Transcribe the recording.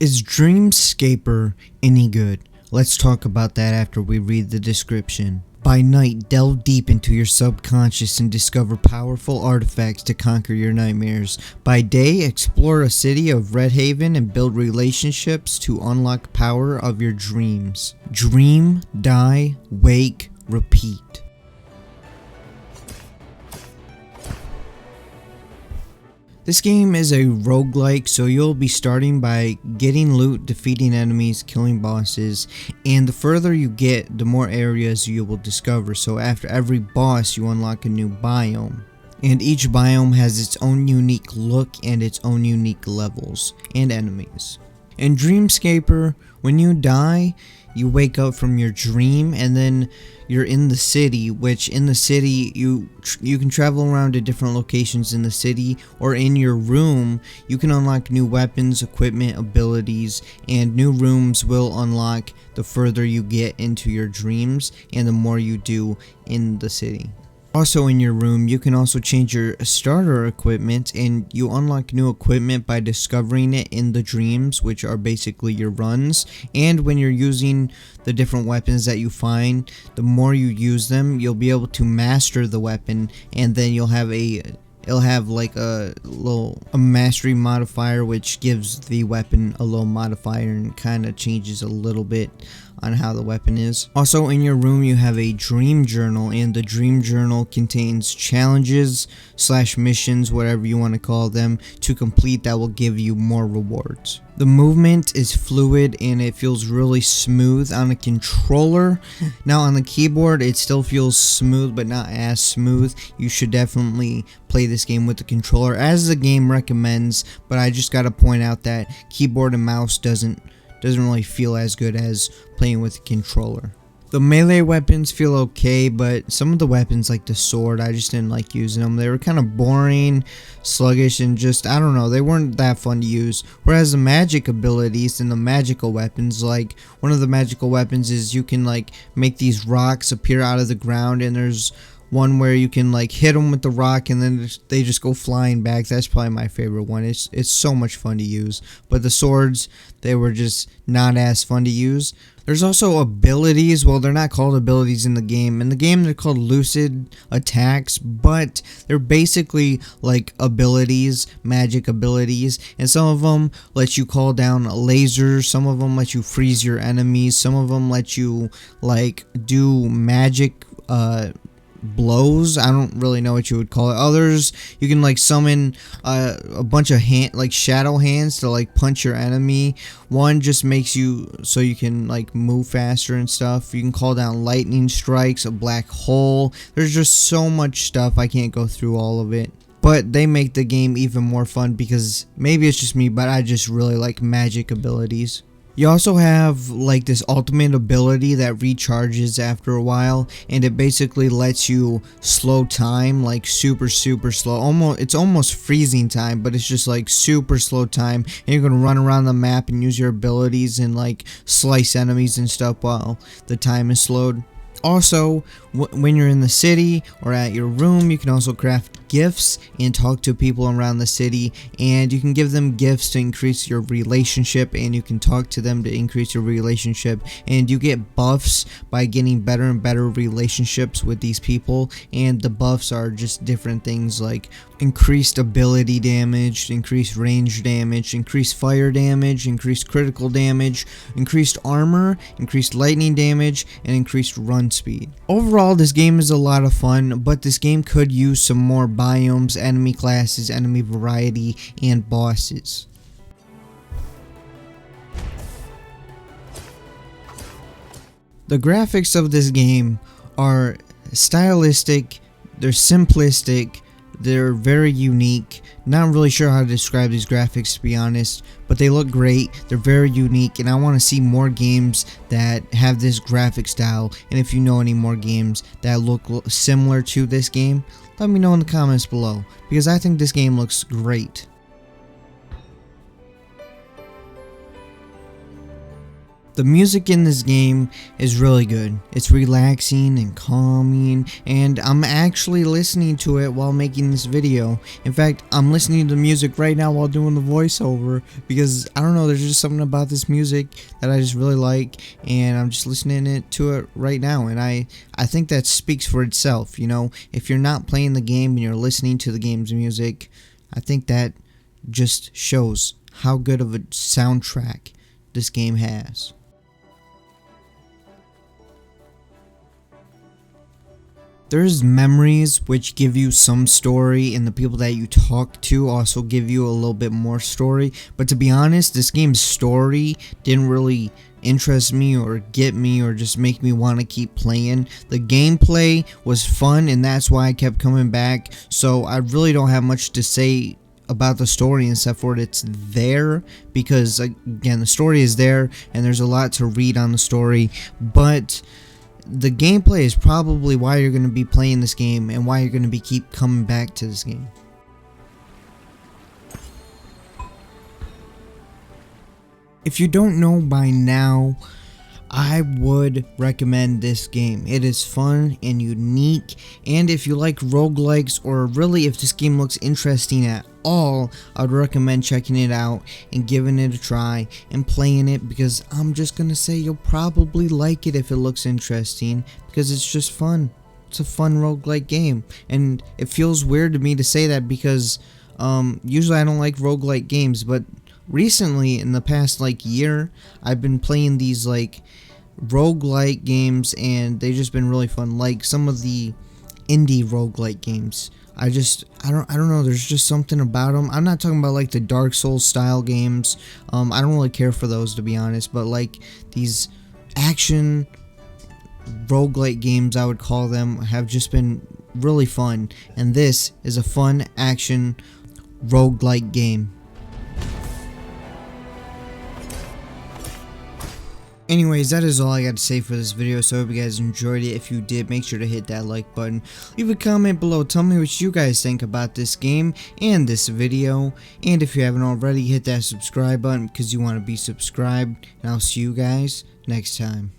Is Dreamscaper any good? Let's talk about that after we read the description. By night, delve deep into your subconscious and discover powerful artifacts to conquer your nightmares. By day, explore a city of Red Haven and build relationships to unlock power of your dreams. Dream, die, wake, repeat. This game is a roguelike, so you'll be starting by getting loot, defeating enemies, killing bosses, and the further you get, the more areas you will discover. So after every boss, you unlock a new biome. And each biome has its own unique look and its own unique levels and enemies. In Dreamscaper, when you die, you wake up from your dream and then you're in the city, which in the city you can travel around to different locations in the city, or in your room you can unlock new weapons, equipment, abilities, and new rooms will unlock the further you get into your dreams and the more you do in the city. Also in your room, you can also change your starter equipment, and you unlock new equipment by discovering it in the dreams, which are basically your runs. And when you're using the different weapons that you find, the more you use them, you'll be able to master the weapon, and then it'll have like a mastery modifier, which gives the weapon a little modifier and kind of changes a little bit on how the weapon is. Also in your room you have a dream journal, and the dream journal contains challenges / missions, whatever you want to call them, to complete that will give you more rewards. The movement is fluid and it feels really smooth on a controller. Now on the keyboard it still feels smooth, but not as smooth. You should definitely play this game with the controller as the game recommends, but I just gotta point out that keyboard and mouse doesn't really feel as good as playing with a controller. The melee weapons feel okay, but some of the weapons like the sword, I just didn't like using them. They were kind of boring, sluggish, and just, I don't know, they weren't that fun to use. Whereas the magic abilities and the magical weapons, like one of the magical weapons is you can like make these rocks appear out of the ground, and there's one where you can like hit them with the rock and then they just go flying back. That's probably my favorite one. It's so much fun to use. But the swords, they were just not as fun to use. There's also abilities. Well, they're not called abilities in the game. In the game, they're called lucid attacks, but they're basically like abilities, magic abilities. And some of them let you call down lasers. Some of them let you freeze your enemies. Some of them let you like do magic blows. I don't really know what you would call it. Others, you can like summon a bunch of shadow hands to like punch your enemy. One just makes you so you can like move faster and stuff. You can call down lightning strikes, a black hole. There's just so much stuff. I can't go through all of it, but they make the game even more fun because maybe it's just me, but I just really like magic abilities. You also have like this ultimate ability that recharges after a while, and it basically lets you slow time, like super slow. It's almost freezing time, but it's just like super slow time, and you're gonna run around the map and use your abilities and like slice enemies and stuff while the time is slowed. Also, when you're in the city or at your room, you can also craft gifts and talk to people around the city, and you can give them gifts to increase your relationship, and you can talk to them to increase your relationship, and you get buffs by getting better and better relationships with these people. And the buffs are just different things like increased ability damage, increased range damage, increased fire damage, increased critical damage, increased armor, increased lightning damage, and increased run speed. Overall, this game is a lot of fun, but this game could use some more biomes, enemy classes, enemy variety, and bosses. The graphics of this game are stylistic, they're simplistic, they're very unique. Not really sure how to describe these graphics, to be honest, but they look great, they're very unique, and I want to see more games that have this graphic style. And if you know any more games that look similar to this game, let me know in the comments below, because I think this game looks great. The music in this game is really good. It's relaxing and calming, and I'm actually listening to it while making this video. In fact, I'm listening to the music right now while doing the voiceover because I don't know, there's just something about this music that I just really like, and I'm just listening to it right now. And I think that speaks for itself. You know, if you're not playing the game and you're listening to the game's music, I think that just shows how good of a soundtrack this game has. There's memories which give you some story, and the people that you talk to also give you a little bit more story. But to be honest, this game's story didn't really interest me or get me or just make me want to keep playing. The gameplay was fun, and that's why I kept coming back. So I really don't have much to say about the story except for it's there, because again, the story is there and there's a lot to read on the story. But the gameplay is probably why you're going to be playing this game and why you're going to be keep coming back to this game. If you don't know by now, I would recommend this game. It is fun and unique, and if you like roguelikes, or really if this game looks interesting at all, I would recommend checking it out and giving it a try and playing it, because I'm just gonna say you'll probably like it if it looks interesting, because it's just fun. It's a fun roguelike game, and it feels weird to me to say that because usually I don't like roguelike games, but recently in the past year I've been playing these roguelike games, and they've just been really fun. Like some of the indie roguelike games, I don't know, there's just something about them. I'm not talking about the Dark Souls style games. I don't really care for those, to be honest, but these action roguelike games, I would call them, have just been really fun, and this is a fun action roguelike game. Anyways, that is all I got to say for this video, so I hope you guys enjoyed it. If you did, make sure to hit that like button. Leave a comment below, tell me what you guys think about this game and this video. And if you haven't already, hit that subscribe button because you want to be subscribed. And I'll see you guys next time.